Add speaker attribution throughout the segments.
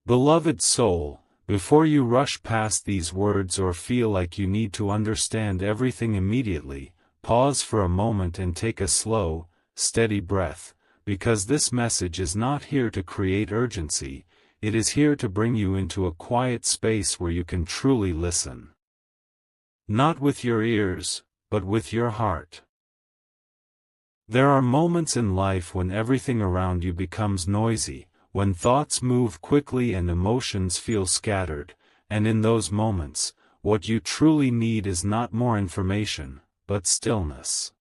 Speaker 1: Beloved soul, before you rush past these words or feel like you need to understand everything immediately, pause for a moment and take a slow, steady breath, because this message is not here to create urgency, it is here to bring you into a quiet space where you can truly listen. Not with your ears, but with your heart. There are moments in life when everything around you becomes noisy, when thoughts move quickly and emotions feel scattered, and in those moments, what you truly need is not more information, but stillness.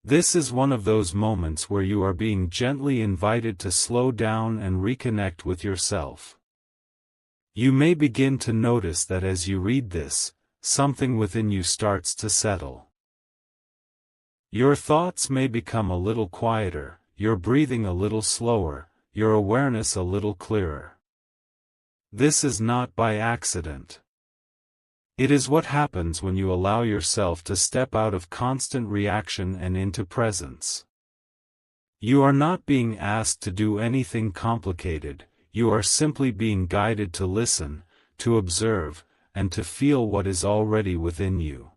Speaker 1: This is one of those moments where you are being gently invited to slow down and reconnect with yourself. You may begin to notice that as you read this, something within you starts to settle. Your thoughts may become a little quieter, your breathing a little slower, your awareness a little clearer. This is not by accident. It is what happens when you allow yourself to step out of constant reaction and into presence. You are not being asked to do anything complicated, you are simply being guided to listen, to observe, and to feel what is already within you.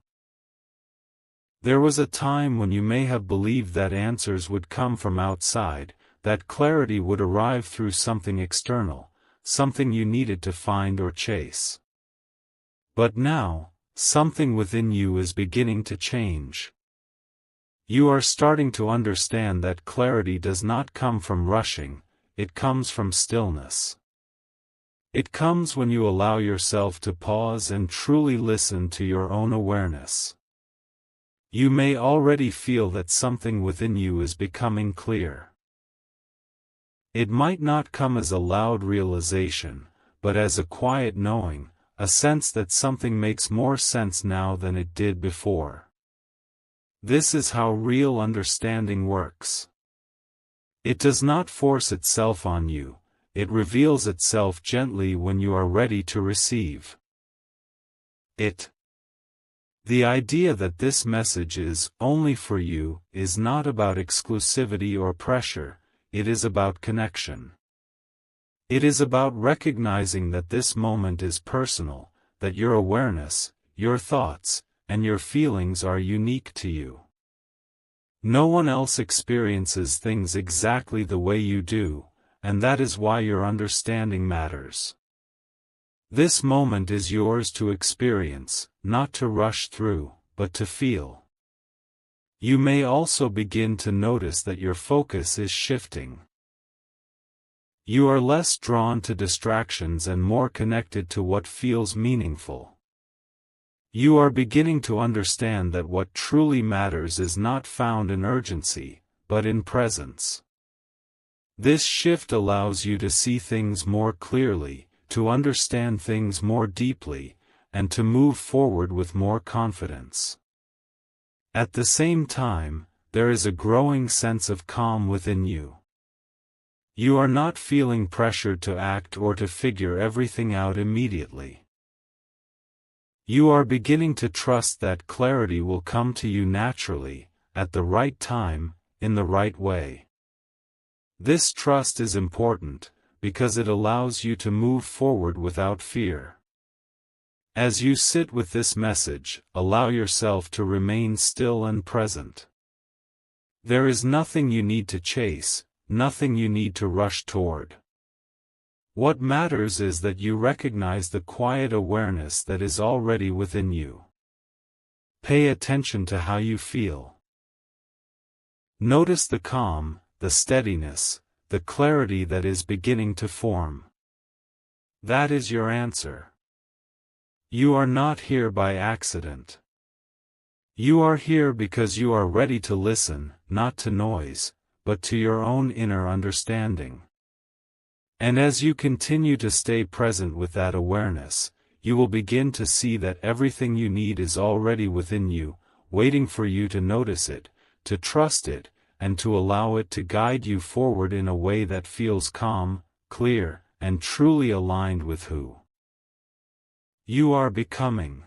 Speaker 1: There was a time when you may have believed that answers would come from outside, that clarity would arrive through something external, something you needed to find or chase. But now, something within you is beginning to change. You are starting to understand that clarity does not come from rushing, it comes from stillness. It comes when you allow yourself to pause and truly listen to your own awareness. You may already feel that something within you is becoming clear. It might not come as a loud realization, but as a quiet knowing, a sense that something makes more sense now than it did before. This is how real understanding works. It does not force itself on you, it reveals itself gently when you are ready to receive it. The idea that this message is only for you is not about exclusivity or pressure, it is about connection. It is about recognizing that this moment is personal, that your awareness, your thoughts, and your feelings are unique to you. No one else experiences things exactly the way you do, and that is why your understanding matters. This moment is yours to experience, not to rush through, but to feel. You may also begin to notice that your focus is shifting. You are less drawn to distractions and more connected to what feels meaningful. You are beginning to understand that what truly matters is not found in urgency, but in presence. This shift allows you to see things more clearly, to understand things more deeply, and to move forward with more confidence. At the same time, there is a growing sense of calm within you. You are not feeling pressured to act or to figure everything out immediately. You are beginning to trust that clarity will come to you naturally, at the right time, in the right way. This trust is important, because it allows you to move forward without fear. As you sit with this message, allow yourself to remain still and present. There is nothing you need to chase, nothing you need to rush toward. What matters is that you recognize the quiet awareness that is already within you. Pay attention to how you feel. Notice the calm, the steadiness, the clarity that is beginning to form. That is your answer. You are not here by accident. You are here because you are ready to listen, not to noise, but to your own inner understanding. And as you continue to stay present with that awareness, you will begin to see that everything you need is already within you, waiting for you to notice it, to trust it, and to allow it to guide you forward in a way that feels calm, clear, and truly aligned with who you are becoming.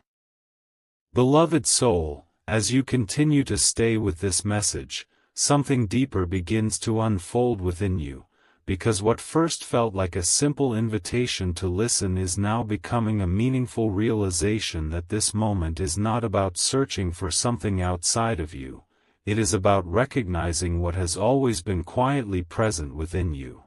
Speaker 1: Beloved soul, as you continue to stay with this message, something deeper begins to unfold within you, because what first felt like a simple invitation to listen is now becoming a meaningful realization that this moment is not about searching for something outside of you, it is about recognizing what has always been quietly present within you.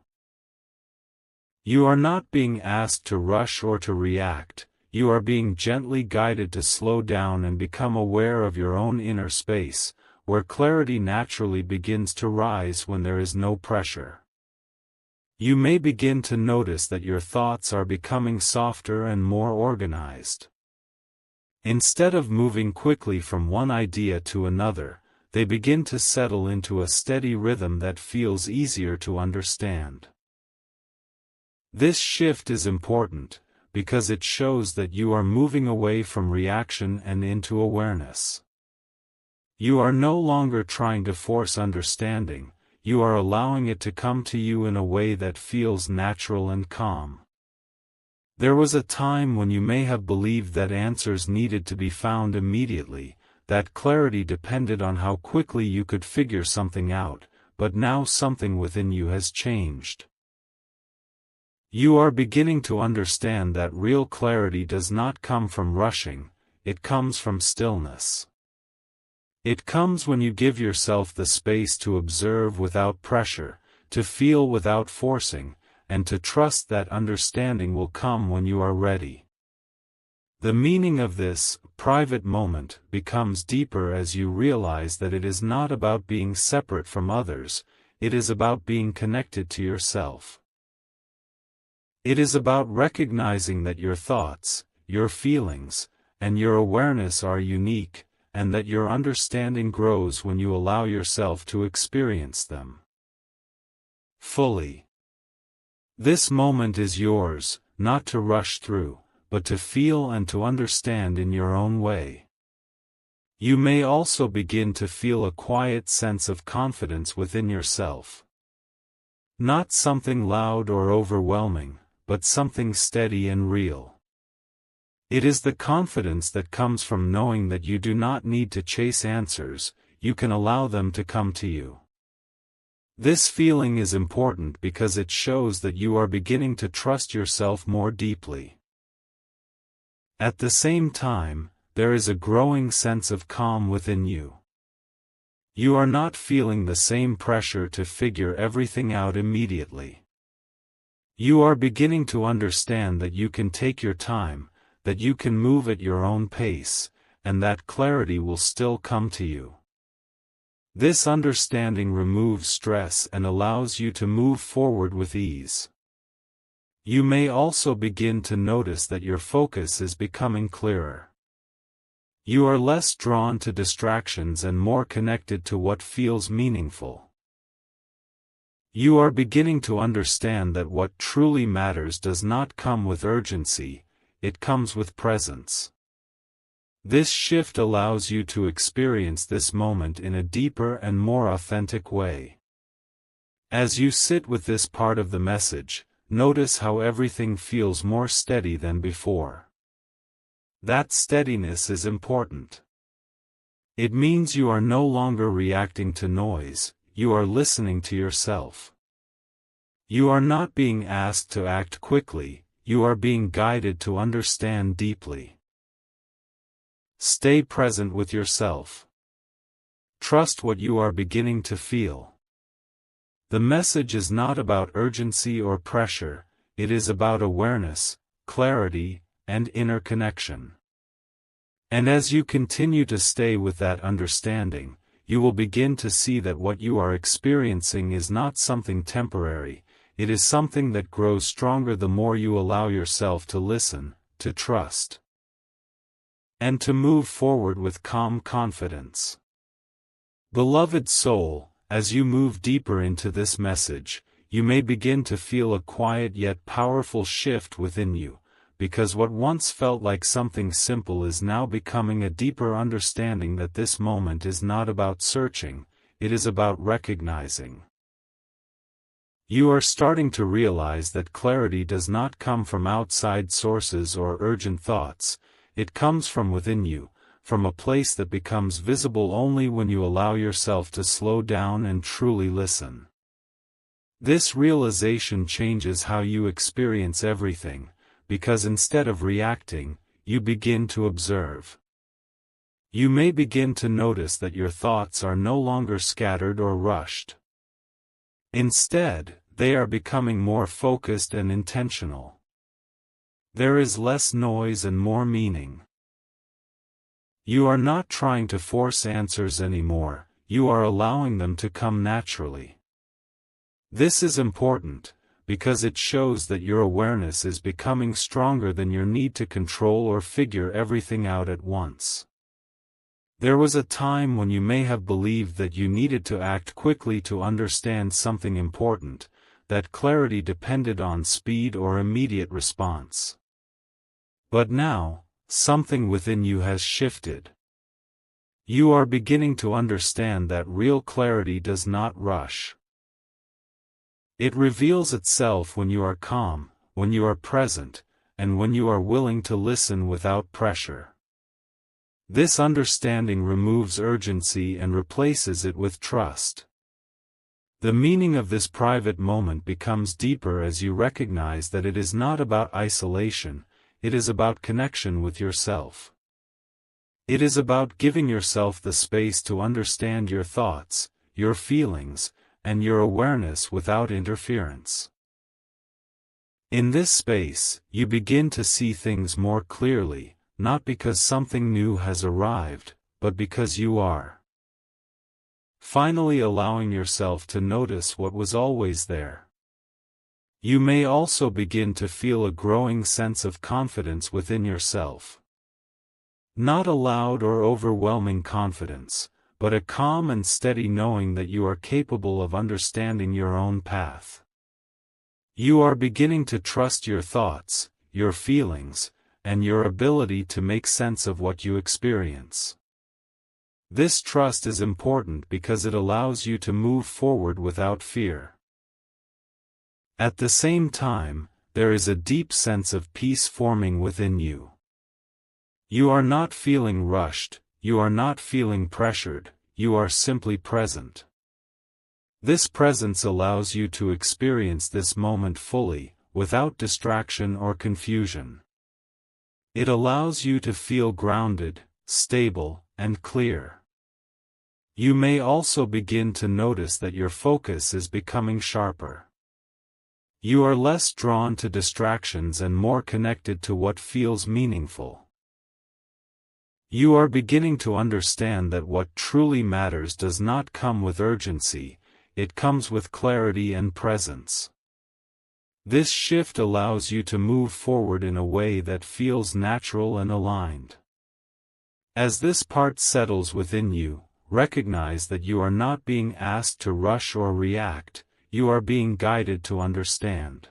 Speaker 1: You are not being asked to rush or to react, you are being gently guided to slow down and become aware of your own inner space, where clarity naturally begins to rise when there is no pressure. You may begin to notice that your thoughts are becoming softer and more organized. Instead of moving quickly from one idea to another, they begin to settle into a steady rhythm that feels easier to understand. This shift is important, because it shows that you are moving away from reaction and into awareness. You are no longer trying to force understanding, you are allowing it to come to you in a way that feels natural and calm. There was a time when you may have believed that answers needed to be found immediately, that clarity depended on how quickly you could figure something out, but now something within you has changed. You are beginning to understand that real clarity does not come from rushing, it comes from stillness. It comes when you give yourself the space to observe without pressure, to feel without forcing, and to trust that understanding will come when you are ready. The meaning of this private moment becomes deeper as you realize that it is not about being separate from others, it is about being connected to yourself. It is about recognizing that your thoughts, your feelings, and your awareness are unique, and that your understanding grows when you allow yourself to experience them fully. This moment is yours, not to rush through, but to feel and to understand in your own way. You may also begin to feel a quiet sense of confidence within yourself. Not something loud or overwhelming, but something steady and real. It is the confidence that comes from knowing that you do not need to chase answers, you can allow them to come to you. This feeling is important because it shows that you are beginning to trust yourself more deeply. At the same time, there is a growing sense of calm within you. You are not feeling the same pressure to figure everything out immediately. You are beginning to understand that you can take your time, that you can move at your own pace, and that clarity will still come to you. This understanding removes stress and allows you to move forward with ease. You may also begin to notice that your focus is becoming clearer. You are less drawn to distractions and more connected to what feels meaningful. You are beginning to understand that what truly matters does not come with urgency, it comes with presence. This shift allows you to experience this moment in a deeper and more authentic way. As you sit with this part of the message, notice how everything feels more steady than before. That steadiness is important. It means you are no longer reacting to noise, you are listening to yourself. You are not being asked to act quickly, you are being guided to understand deeply. Stay present with yourself. Trust what you are beginning to feel. The message is not about urgency or pressure, it is about awareness, clarity, and inner connection. And as you continue to stay with that understanding, you will begin to see that what you are experiencing is not something temporary, it is something that grows stronger the more you allow yourself to listen, to trust, and to move forward with calm confidence. Beloved soul, as you move deeper into this message, you may begin to feel a quiet yet powerful shift within you, because what once felt like something simple is now becoming a deeper understanding that this moment is not about searching, it is about recognizing. You are starting to realize that clarity does not come from outside sources or urgent thoughts, it comes from within you, from a place that becomes visible only when you allow yourself to slow down and truly listen. This realization changes how you experience everything, because instead of reacting, you begin to observe. You may begin to notice that your thoughts are no longer scattered or rushed. Instead, they are becoming more focused and intentional. There is less noise and more meaning. You are not trying to force answers anymore, you are allowing them to come naturally. This is important, because it shows that your awareness is becoming stronger than your need to control or figure everything out at once. There was a time when you may have believed that you needed to act quickly to understand something important, that clarity depended on speed or immediate response. But now, something within you has shifted. You are beginning to understand that real clarity does not rush. It reveals itself when you are calm, when you are present, and when you are willing to listen without pressure. This understanding removes urgency and replaces it with trust. The meaning of this private moment becomes deeper as you recognize that it is not about isolation, it is about connection with yourself. It is about giving yourself the space to understand your thoughts, your feelings, and your awareness without interference. In this space, you begin to see things more clearly, not because something new has arrived, but because you are finally allowing yourself to notice what was always there. You may also begin to feel a growing sense of confidence within yourself. Not a loud or overwhelming confidence, but a calm and steady knowing that you are capable of understanding your own path. You are beginning to trust your thoughts, your feelings, and your ability to make sense of what you experience. This trust is important because it allows you to move forward without fear. At the same time, there is a deep sense of peace forming within you. You are not feeling rushed, you are not feeling pressured, you are simply present. This presence allows you to experience this moment fully, without distraction or confusion. It allows you to feel grounded, stable, and clear. You may also begin to notice that your focus is becoming sharper. You are less drawn to distractions and more connected to what feels meaningful. You are beginning to understand that what truly matters does not come with urgency, it comes with clarity and presence. This shift allows you to move forward in a way that feels natural and aligned. As this part settles within you, recognize that you are not being asked to rush or react, you are being guided to understand.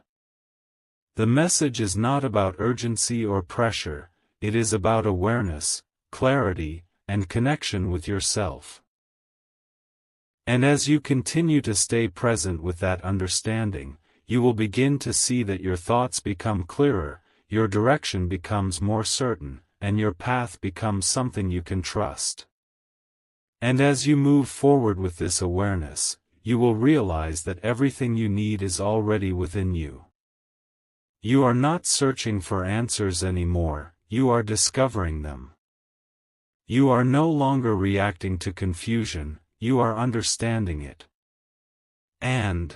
Speaker 1: The message is not about urgency or pressure, it is about awareness, clarity, and connection with yourself. And as you continue to stay present with that understanding, you will begin to see that your thoughts become clearer, your direction becomes more certain, and your path becomes something you can trust. And as you move forward with this awareness, you will realize that everything you need is already within you. You are not searching for answers anymore, you are discovering them. You are no longer reacting to confusion, you are understanding it. And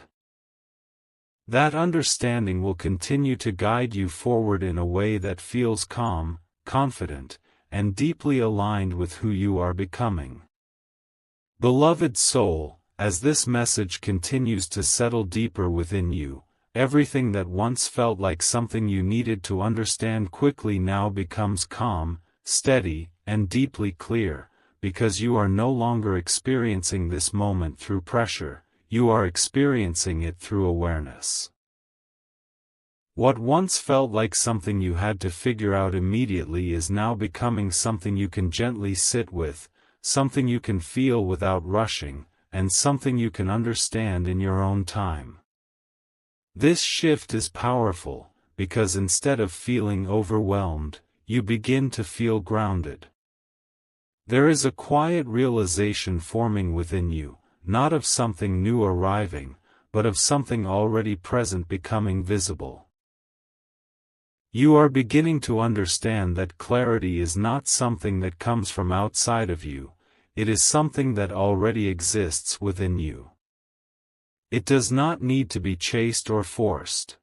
Speaker 1: that understanding will continue to guide you forward in a way that feels calm, confident, and deeply aligned with who you are becoming. Beloved soul, as this message continues to settle deeper within you, everything that once felt like something you needed to understand quickly now becomes calm, steady, and deeply clear, because you are no longer experiencing this moment through pressure, you are experiencing it through awareness. What once felt like something you had to figure out immediately is now becoming something you can gently sit with, something you can feel without rushing, and something you can understand in your own time. This shift is powerful, because instead of feeling overwhelmed, you begin to feel grounded. There is a quiet realization forming within you, not of something new arriving, but of something already present becoming visible. You are beginning to understand that clarity is not something that comes from outside of you, it is something that already exists within you. It does not need to be chased or forced.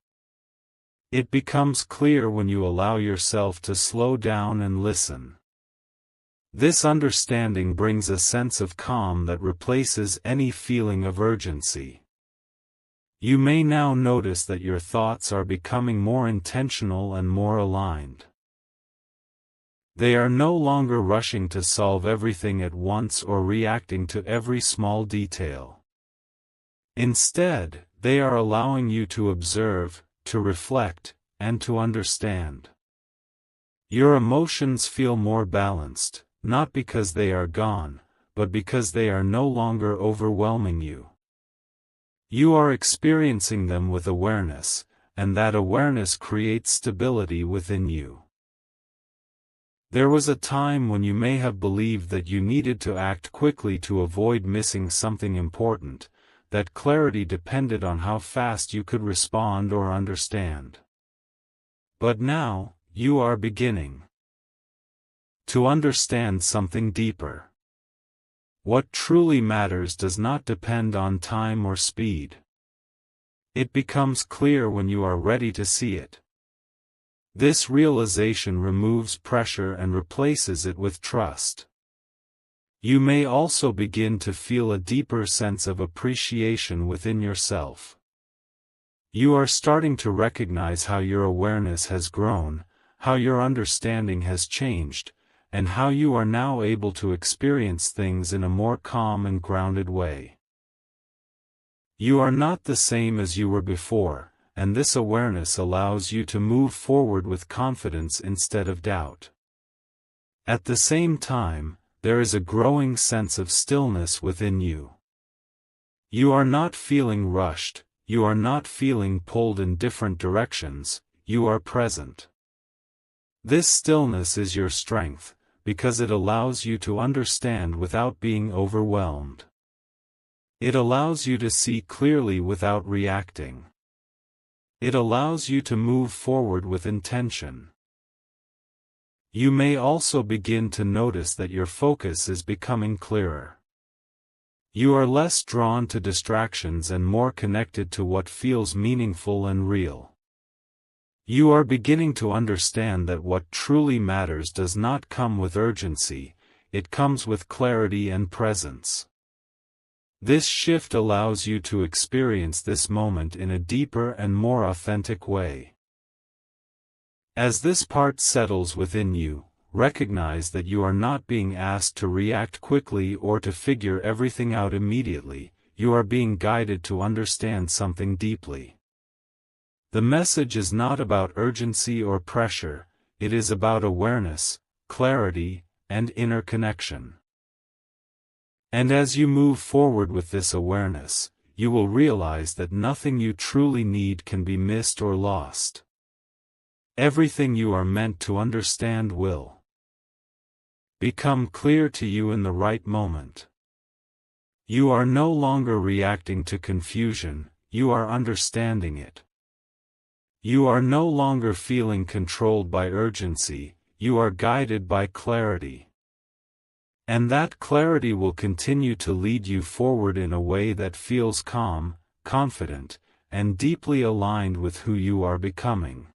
Speaker 1: It becomes clear when you allow yourself to slow down and listen. This understanding brings a sense of calm that replaces any feeling of urgency. You may now notice that your thoughts are becoming more intentional and more aligned. They are no longer rushing to solve everything at once or reacting to every small detail. Instead, they are allowing you to observe, to reflect, and to understand. Your emotions feel more balanced, not because they are gone, but because they are no longer overwhelming you. You are experiencing them with awareness, and that awareness creates stability within you. There was a time when you may have believed that you needed to act quickly to avoid missing something important, that clarity depended on how fast you could respond or understand. But now, you are beginning to understand something deeper. What truly matters does not depend on time or speed. It becomes clear when you are ready to see it. This realization removes pressure and replaces it with trust. You may also begin to feel a deeper sense of appreciation within yourself. You are starting to recognize how your awareness has grown, how your understanding has changed, and how you are now able to experience things in a more calm and grounded way. You are not the same as you were before, and this awareness allows you to move forward with confidence instead of doubt. At the same time, there is a growing sense of stillness within you. You are not feeling rushed, you are not feeling pulled in different directions, you are present. This stillness is your strength, because it allows you to understand without being overwhelmed. It allows you to see clearly without reacting. It allows you to move forward with intention. You may also begin to notice that your focus is becoming clearer. You are less drawn to distractions and more connected to what feels meaningful and real. You are beginning to understand that what truly matters does not come with urgency, it comes with clarity and presence. This shift allows you to experience this moment in a deeper and more authentic way. As this part settles within you, recognize that you are not being asked to react quickly or to figure everything out immediately, you are being guided to understand something deeply. The message is not about urgency or pressure, it is about awareness, clarity, and inner connection. And as you move forward with this awareness, you will realize that nothing you truly need can be missed or lost. Everything you are meant to understand will become clear to you in the right moment. You are no longer reacting to confusion, you are understanding it. You are no longer feeling controlled by urgency, you are guided by clarity. And that clarity will continue to lead you forward in a way that feels calm, confident, and deeply aligned with who you are becoming.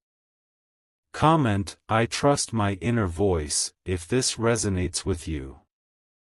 Speaker 1: Comment, I trust my inner voice, if this resonates with you.